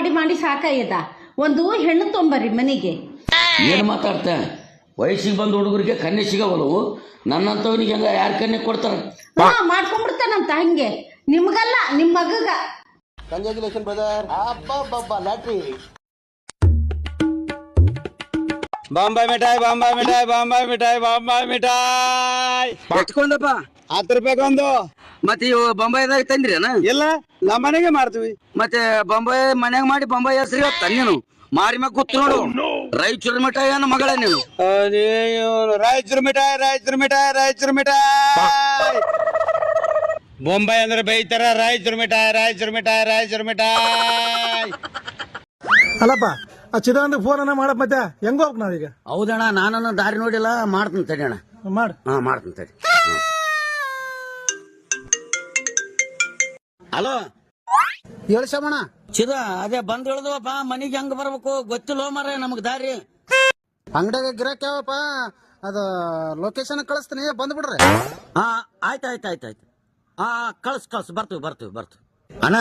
ಮಾಡಿ ಮಾಡಿ ಸಾಕಾಗ್ಯದ. ಒಂದು ಹೆಣ್ಣು ತೊಂಬರಿ ಮನೆಗೆ. ಏನು ಮಾತಾಡ್ತೆ? ವಯಸ್ಸಿಗೆ ಬಂದ ಹುಡುಗರಿಗೆ ಕನ್ಯೆ ಸಿಗವಲ್ಲವು, ನನ್ನಂತವನಿಗೆ ಹಂಗ ಯಾರು ಕನ್ಯೆ ಕೊಡ್ತಾರ? ಮಾಡ್ಕೊಂಡ್ಬಿಡ್ತಾನಂತ ಹಂಗೆ. ನಿಮ್ಗಲ್ಲ, ನಿಮ್ ಮಗಗ. Congratulation brother. ಲಾಟ್ರಿ. ಬಾಂಬಾಯ್ ಮಿಠಾಯಿ ಬಾಂಬಾಯ್ ಮಿಠಾಯಿ ಬಾಂಬಾಯ್ ಮಿಠಾಯಿ ಬಾಂಬಾಯ್ ಮಿಠಾಯಿ ಎತ್ಕೊಂಡಪ್ಪ 10 ರೂಪಾಯಿಗೆ ಒಂದು. ಮತ್ತೆ ಇವು ಬೊಂಬಾಯಿದಾಗ ತಂದ್ರೇನ? ಇಲ್ಲ, ನಮ್ಮ ಮನೆಗೆ ಮಾಡ್ತೀವಿ. ಮತ್ತೆ ಬೊಂಬಾಯಿ ಮನ್ಯಾಗ ಮಾಡಿ ಬೊಂಬಾಯಿ ಹೆಸರು ನೀನು ಮಾರಿ ಮ್ಯಾಗ ಕೂತ್ ನೋಡು. ರಾಯಚೂರು ಮಿಠಾಯಿ ಅನ್ನೋ ಮಗಳ ನೀನು. ರಾಯಚೂರು ಮಿಠಾಯಿ ರಾಯಚೂರು ಮಿಠಾಯಿ ರಾಯಚೂರು ಮಿಠಾಯಿ. ಬೊಂಬಾಯಿ ಅಂದ್ರೆ ಬೈತಾರ. ರಾಯಚೂರು ಮಿಠಾಯಿ ರಾಯಚೂರು ಮಿಠಾಯಿ ರಾಯಚೂರು ಮಿಠಾಯಿ. ಅಲ್ಲಪ್ಪ ಆ ಚಿದಾನಂದ ಫೋನ್ ಅನ್ನ ಮಾಡಪ್ಪ. ಮತ್ತೆ ಹೆಂಗ ಹೋಗ್ಬೇಕು ನಾವೀಗ? ಹೌದಣ್ಣ, ನಾನು ದಾರಿ ನೋಡಿಲ್ಲ, ಮಾಡ್ತೀನಿ ತಡಿ ಅಣ್ಣ. ಮಾಡು. ಹಾ ಮಾಡ್ತೀನಿ ತಡಿ. ಹಲೋ ಹೇಳಿ ಶಮಣ. ಚಿದ, ಅದೇ ಬಂದ್ ಹೇಳಿದ್ವಪ್ಪ, ಮನಿಗೆ ಹೆಂಗ್ ಬರ್ಬೇಕು ಗೊತ್ತಿಲ್ಲ ಮಾರ ನಮಗ್ ದಾರಿ. ಅಂಗಡಿಯಾಗ ಗಿರಾಕಿ ಯಾವಪ್ಪ, ಅದ ಲೊಕೇಶನ್ ಕಳಿಸ್ತೀನಿ, ಬಂದ್ಬಿಡ್ರಿ. ಹಾ ಆಯ್ತು. ಹಾ ಕಳ್ಸ್ ಬರ್ತೀವಿ. ಅಣ್ಣ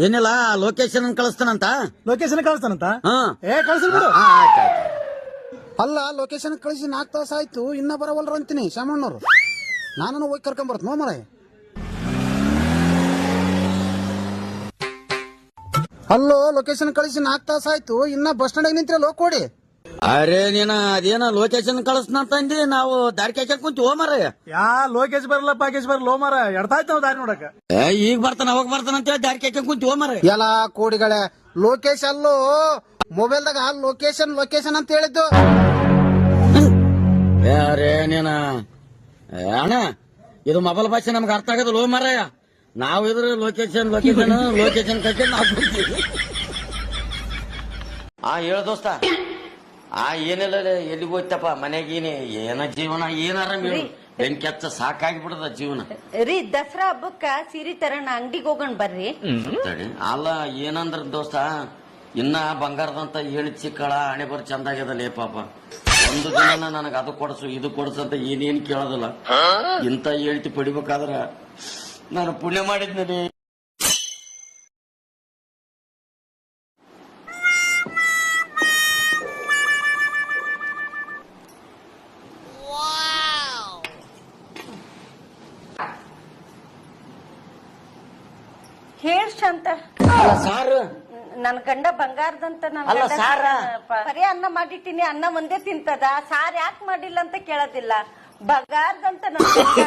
ಏನಿಲ್ಲ, ಲೊಕೇಶನ್ ಕಳಿಸ್ತಾನಂತ. ಲೊಕೇಶನ್ ಕಳಿಸ್ತಾನಂತ? ಹಾ ಕಳ್ಸಿಬಿಡು. ಆಯ್ತು. ಅಲ್ಲ, ಲೊಕೇಶನ್ ಕಳಿಸಿ 4 ತಾಸು ಆಯ್ತು, ಇನ್ನ ಬರವಲ್ರು ಅಂತೀನಿ ಶಾಮಣ್ಣವ್ರು. ನಾನು ಹೋಗಿ ಕರ್ಕೊಂಡ್ ಬರ್ತೀನಿ. ಮರ ಅಲ್ಲೋ, ಲೊಕೇಶನ್ ಕಳಿಸಿ 4 ತಾಸು ಆಯ್ತು, ಇನ್ನ ಬಸ್ ಸ್ಟ್ಯಾಂಡ್ ನಿಂತಿರಲ್ಲ, ಕೊಡಿ. ಅರೆ ನೀನ ಅದೇನ ಲೊಕೇಶನ್ ಕಳಿಸ್ನಂತಂದಿ, ನಾವು ದಾರಿ ಕೇಳ್ಕೊಂಡ್ ಕುಂತೀವಿ. ಓ ಮಾರ ಯಾ ಲೋಕೇಶ್ ಬರಲ್ಲ ಪ್ಯಾಕೇಜ್ ಬರಲ್ಲ ಮಾರ. ಎಡ್ತಾಯ್ತು ನಾವು ದಾರಿ ನೋಡಕ. ಈಗ ಬರ್ತಾನ ಅವಾಗ ಬರ್ತಾನ ಅಂತ ಹೇಳಿ ದಾರಿ ಕೇಳ್ಕೊಂಡ್ ಕುಂತೀವಿ. ಓ ಮಾರ ಎಲ್ಲ ಕೋಡಿಗಳೇ, ಲೊಕೇಶನ್ ಅಲ್ಲೂ ಮೊಬೈಲ್ದಾಗ ಲೊಕೇಶನ್ ಅಂತ ಹೇಳಿದ್ದು. ಅರೆ ನೀನ ಅಣ್ಣ, ಇದು ಮೊಬೈಲ್ ಭಾಷೆ ನಮ್ಗೆ ಅರ್ಥ ಆಗೋದಿಲ್ಲ. ಓ ಮಾರಾಯ, ನಾವು ಇದ್ರ ಲೊಕೇಶನ್ ಕಟ್ಟಿ ನಾವು ಹೇಳ ದೋಸ್ತ. ಏನಿಲ್ಲ, ಎಲ್ಲಿಗೆ ಹೋಯ್ತಪ್ಪ, ಮನೆಗೇನೆ ಏನ ಜೀವನ, ಏನಾರ ಬೆಂಕಿ ಹಚ್ಚ ಸಾಕಾಗಿಬಿಡದ ಜೀವನ. ರೀ, ದಸರಾ ಹಬ್ಬಕ್ಕ ಸೀರೆ ತರೋಣ, ಅಂಗಡಿಗೆ ಹೋಗೋಣ ಬರ್ರಿ. ತಡಿ, ಅಲ್ಲ ಏನಂದ್ರ ದೋಸ್ತ, ಇನ್ನ ಬಂಗಾರದಂತ ಹೇಳಿ ಚಿಕ್ಕಳ ಹಣೆ ಬರ್ ಚಂದಾಗ್ಯದಲ್ಲ ಪಾಪ. ಒಂದು ದಿನ ನನಗ ಅದು ಕೊಡ್ಸು ಇದು ಕೊಡ್ಸು ಅಂತ ಏನೇನ್ ಕೇಳೋದಿಲ್ಲ. ಇಂತ ಹೇಳ್ತಿ ಪಡಿಬೇಕಾದ್ರ ನಾನು ಪುಣ್ಯ ಮಾಡಿದ್ನಿ. ಹೇಳ್ ಶಾಂತ, ಸಾರು ನನ್ ಗಂಡ ಬಂಗಾರದಂತ. ಅಲ್ಲ, ಸಾರ ಬರೀ ಅನ್ನ ಮಾಡಿಟ್ಟಿನಿ, ಅನ್ನ ಒಂದೇ ತಿಂತದ, ಸಾರ್ ಯಾಕೆ ಮಾಡಿಲ್ಲ ಅಂತ ಕೇಳೋದಿಲ್ಲ. ಬಂಗಾರದಂತ ನನ್ ಗಂಡ.